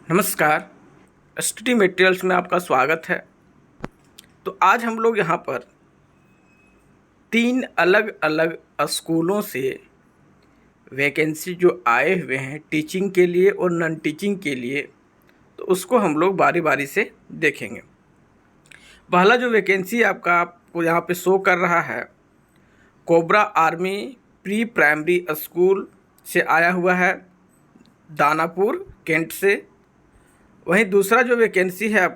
नमस्कार। Study materials में आपका स्वागत है। तो आज हम लोग यहाँ पर 3 अलग अलग स्कूलों से वैकेंसी जो आए हुए हैं टीचिंग के लिए और नॉन टीचिंग के लिए, तो उसको हम लोग बारी बारी से देखेंगे। पहला जो वैकेंसी आपको यहाँ पे शो कर रहा है, cobra army pre primary school से आया हुआ है, दानापुर कैंट से। वहीं दूसरा जो वैकेंसी है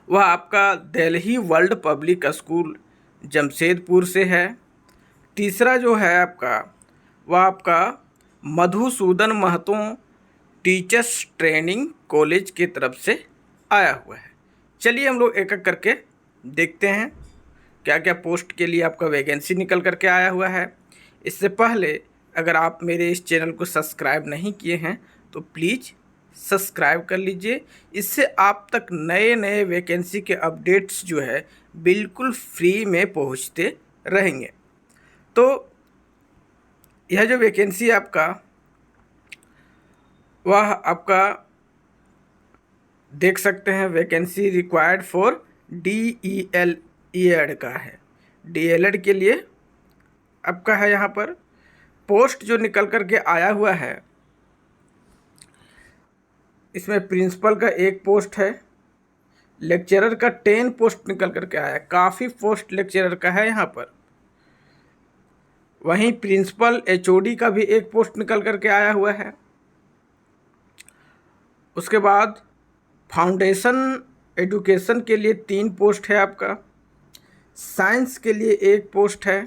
वह आपका Delhi world public school Jamshedpur से है। तीसरा जो है वह आपका Madhusudan Mahato teachers training college की तरफ से आया हुआ है। चलिए हम लोग एक एक करके देखते हैं क्या क्या पोस्ट के लिए आपका वैकेंसी निकल करके आया हुआ है। इससे पहले अगर आप मेरे इस चैनल को सब्सक्राइब नहीं किए हैं तो प्लीज़ सब्सक्राइब कर लीजिए। इससे आप तक नए नए वैकेंसी के अपडेट्स जो है बिल्कुल फ्री में पहुंचते रहेंगे। तो यह जो वैकेंसी वह आपका देख सकते हैं, वैकेंसी रिक्वायर्ड फॉर DELED का है। DELED के लिए आपका है। यहाँ पर पोस्ट जो निकल करके आया हुआ है, इसमें प्रिंसिपल का 1 पोस्ट है, लेक्चरर का 10 पोस्ट निकल करके आया है। काफ़ी पोस्ट लेक्चरर का है यहाँ पर। वहीं प्रिंसिपल HOD का भी 1 पोस्ट निकल करके आया हुआ है। उसके बाद फाउंडेशन एजुकेशन के लिए 3 पोस्ट है आपका, साइंस के लिए 1 पोस्ट है,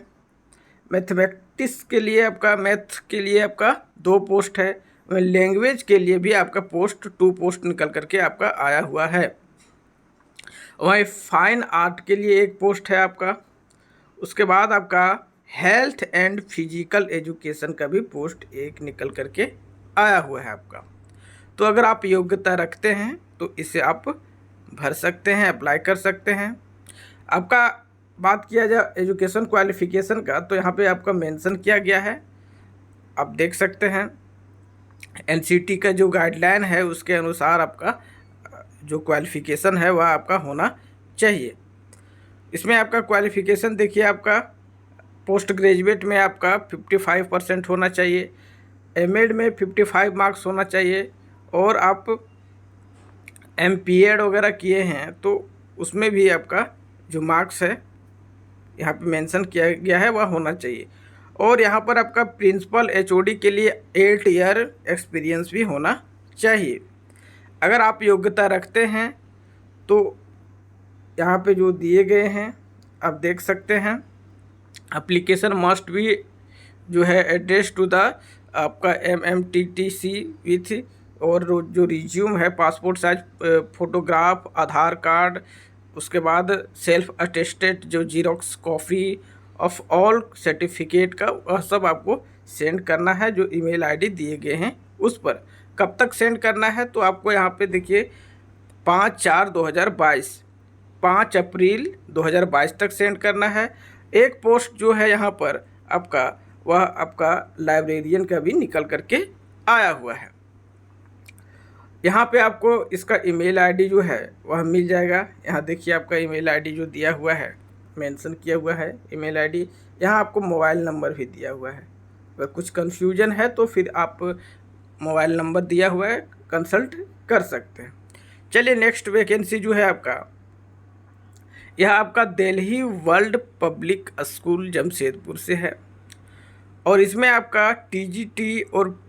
मैथमेटिक्स के लिए मैथ के लिए 2 पोस्ट है, लैंग्वेज के लिए भी 2 पोस्ट निकल करके आया हुआ है। वहीं फाइन आर्ट के लिए 1 पोस्ट है उसके बाद हेल्थ एंड फिजिकल एजुकेशन का भी पोस्ट 1 निकल करके आया हुआ है तो अगर आप योग्यता रखते हैं तो इसे आप भर सकते हैं, अप्लाई कर सकते हैं। बात किया जाए एजुकेशन क्वालिफ़िकेशन का, तो यहाँ पे मेंशन किया गया है, आप देख सकते हैं। NCT का जो गाइडलाइन है उसके अनुसार जो क्वालिफ़िकेशन है वह होना चाहिए। इसमें क्वालिफ़िकेशन देखिए, पोस्ट ग्रेजुएट में 55% होना चाहिए, MAd में 55 मार्क्स होना चाहिए, और आप MPAd वगैरह किए हैं तो उसमें भी जो मार्क्स है यहाँ पे मेंशन किया गया है वह होना चाहिए। और यहाँ पर प्रिंसिपल HOD के लिए 8 ईयर एक्सपीरियंस भी होना चाहिए। अगर आप योग्यता रखते हैं तो यहाँ पे जो दिए गए हैं आप देख सकते हैं। एप्लीकेशन मस्ट भी जो है address to the MMTTC with, और जो रिज्यूम है passport size photograph, Aadhaar card, उसके बाद सेल्फ अटेस्टेड जो xerox copy of all certificate का, वह सब आपको सेंड करना है जो ईमेल आईडी दिए गए हैं उस पर। कब तक सेंड करना है तो आपको यहाँ पे देखिए 5/4/2022 5 अप्रैल 2022 तक सेंड करना है। 1 पोस्ट जो है यहाँ पर वह लाइब्रेरियन का भी निकल करके आया हुआ है। यहाँ पे आपको इसका ईमेल आईडी जो है वह मिल जाएगा। यहाँ देखिए ईमेल आईडी जो दिया हुआ है, मेंशन किया हुआ है ईमेल आईडी। यहाँ आपको मोबाइल नंबर भी दिया हुआ है। अगर कुछ कन्फ्यूजन है तो फिर आप मोबाइल नंबर दिया हुआ है, कंसल्ट कर सकते हैं। चलिए नेक्स्ट वैकेंसी जो है यह Delhi world public school Jamshedpur से है, और इसमें TGT और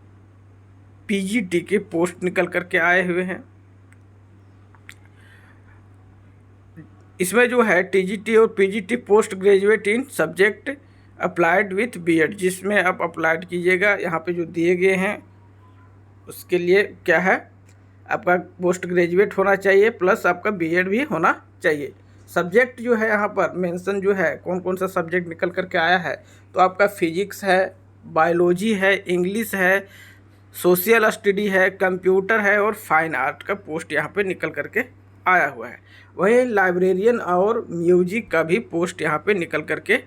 PGT के पोस्ट निकल करके आए हुए हैं। इसमें जो है TGT और PGT post graduate in subject applied with BEd, जिसमें आप अप्लाइड कीजिएगा। यहाँ पे जो दिए गए हैं उसके लिए क्या है, पोस्ट ग्रेजुएट होना चाहिए प्लस BEd भी होना चाहिए। सब्जेक्ट जो है यहाँ पर मेंशन जो है कौन कौन सा सब्जेक्ट निकल करके आया है, तो फिजिक्स है, बायोलॉजी है, इंग्लिश है, सोशल स्टडी है, कंप्यूटर है, और फाइन आर्ट का पोस्ट यहाँ पे निकल करके आया हुआ है। वहीं लाइब्रेरियन और म्यूजिक का भी पोस्ट यहाँ पे निकल करके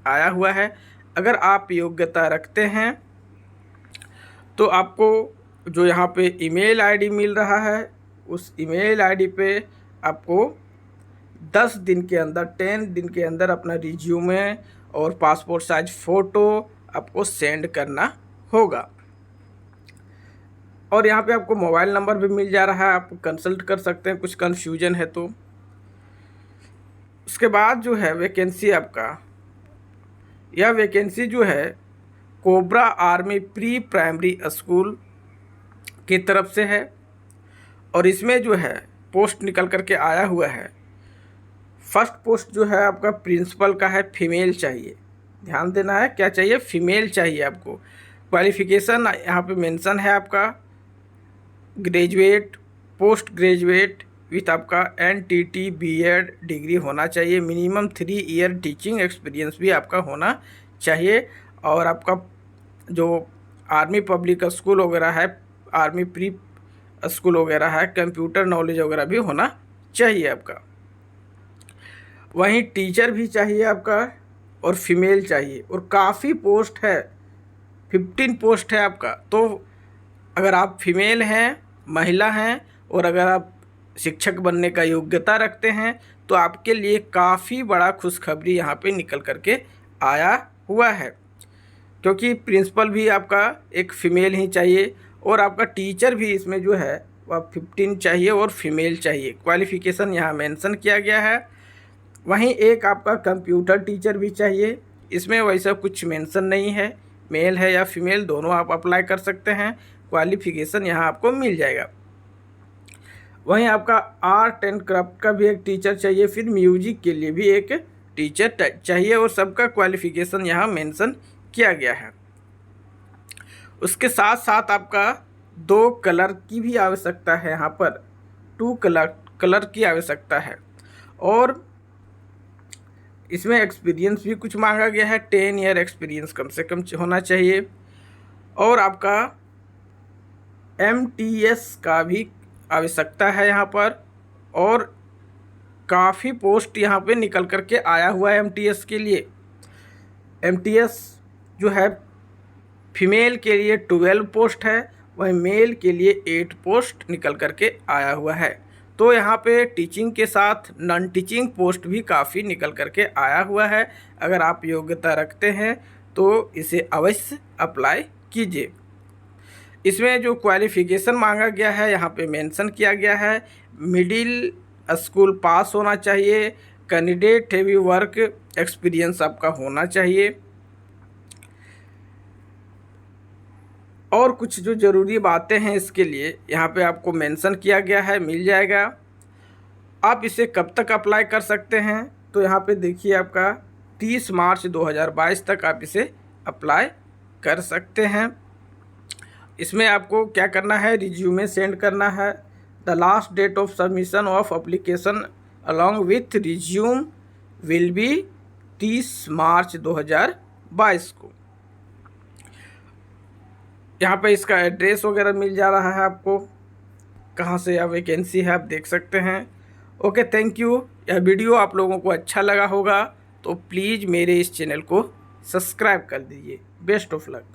आया हुआ है। अगर आप योग्यता रखते हैं तो आपको जो यहाँ पे ईमेल आईडी मिल रहा है उस ईमेल आईडी पे आपको 10 दिन के अंदर 10 दिन के अंदर अपना रिज्यूमे और पासपोर्ट साइज फ़ोटो आपको सेंड करना होगा। और यहाँ पे आपको मोबाइल नंबर भी मिल जा रहा है, आप कंसल्ट कर सकते हैं कुछ कन्फ्यूजन है तो। उसके बाद जो है वैकेंसी आपका, यह वैकेंसी जो है cobra army pre primary school की तरफ से है और इसमें जो है पोस्ट निकल करके आया हुआ है। फर्स्ट पोस्ट जो है आपका प्रिंसिपल का है, फीमेल चाहिए, ध्यान देना है क्या चाहिए, फीमेल चाहिए आपको। क्वालिफ़िकेशन यहाँ पे मेंशन है आपका ग्रेजुएट, पोस्ट ग्रेजुएट विथ आपका NTT B.Ed डिग्री होना चाहिए, मिनिमम 3 ईयर टीचिंग एक्सपीरियंस भी आपका होना चाहिए। और आपका जो आर्मी पब्लिक स्कूल वगैरह है, आर्मी प्री स्कूल वगैरह है, कंप्यूटर नॉलेज वगैरह भी होना चाहिए आपका। वहीं टीचर भी चाहिए आपका और फीमेल चाहिए और काफ़ी पोस्ट है, 15 पोस्ट है आपका। तो अगर आप फीमेल हैं, महिला हैं और अगर आप शिक्षक बनने का योग्यता रखते हैं तो आपके लिए काफ़ी बड़ा खुशखबरी यहाँ पे निकल करके आया हुआ है, क्योंकि प्रिंसिपल भी आपका एक फ़ीमेल ही चाहिए और आपका टीचर भी इसमें जो है वह 15 चाहिए और फीमेल चाहिए। क्वालिफ़िकेशन यहाँ मेंशन किया गया है। वहीं एक आपका कंप्यूटर टीचर भी चाहिए, इसमें वैसा कुछ मेंशन नहीं है, मेल है या फीमेल दोनों आप अप्लाई कर सकते हैं, क्वालिफ़िकेशन यहाँ आपको मिल जाएगा। वहीं आपका आर्ट एंड क्राफ्ट का भी एक टीचर चाहिए, फिर म्यूजिक के लिए भी एक टीचर चाहिए और सबका क्वालिफ़िकेशन यहाँ मेंशन किया गया है। उसके साथ साथ आपका 2 कलर की भी आवश्यकता है, यहाँ पर 2 कलर की आवश्यकता है और इसमें एक्सपीरियंस भी कुछ मांगा गया है, 10 ईयर एक्सपीरियंस कम से कम होना चाहिए। और आपका MTS का भी आवश्यकता है यहाँ पर और काफ़ी पोस्ट यहाँ पे निकल करके आया हुआ है MTS के लिए। MTS जो है फीमेल के लिए 12 पोस्ट है, वहीं मेल के लिए 8 पोस्ट निकल करके आया हुआ है। तो यहाँ पे टीचिंग के साथ नॉन टीचिंग पोस्ट भी काफ़ी निकल करके आया हुआ है। अगर आप योग्यता रखते हैं तो इसे अवश्य अप्लाई कीजिए। इसमें जो क्वालिफ़िकेशन मांगा गया है यहाँ पे मेंशन किया गया है, मिडिल स्कूल पास होना चाहिए, कैंडिडेट हैवी वर्क एक्सपीरियंस आपका होना चाहिए और कुछ जो ज़रूरी बातें हैं इसके लिए यहाँ पे आपको मेंशन किया गया है, मिल जाएगा। आप इसे कब तक अप्लाई कर सकते हैं तो यहाँ पे देखिए आपका 30 मार्च 2022 तक आप इसे अप्लाई कर सकते हैं। इसमें आपको क्या करना है, रिज्यूमे सेंड करना है। The last date of submission of application along with resume will be 30 March 2022 को। यहाँ पे इसका एड्रेस वगैरह मिल जा रहा है आपको, कहाँ से यह वैकेंसी है आप देख सकते हैं। Okay, thank you. यह वीडियो आप लोगों को अच्छा लगा होगा तो प्लीज़ मेरे इस चैनल को सब्सक्राइब कर दीजिए। Best of luck.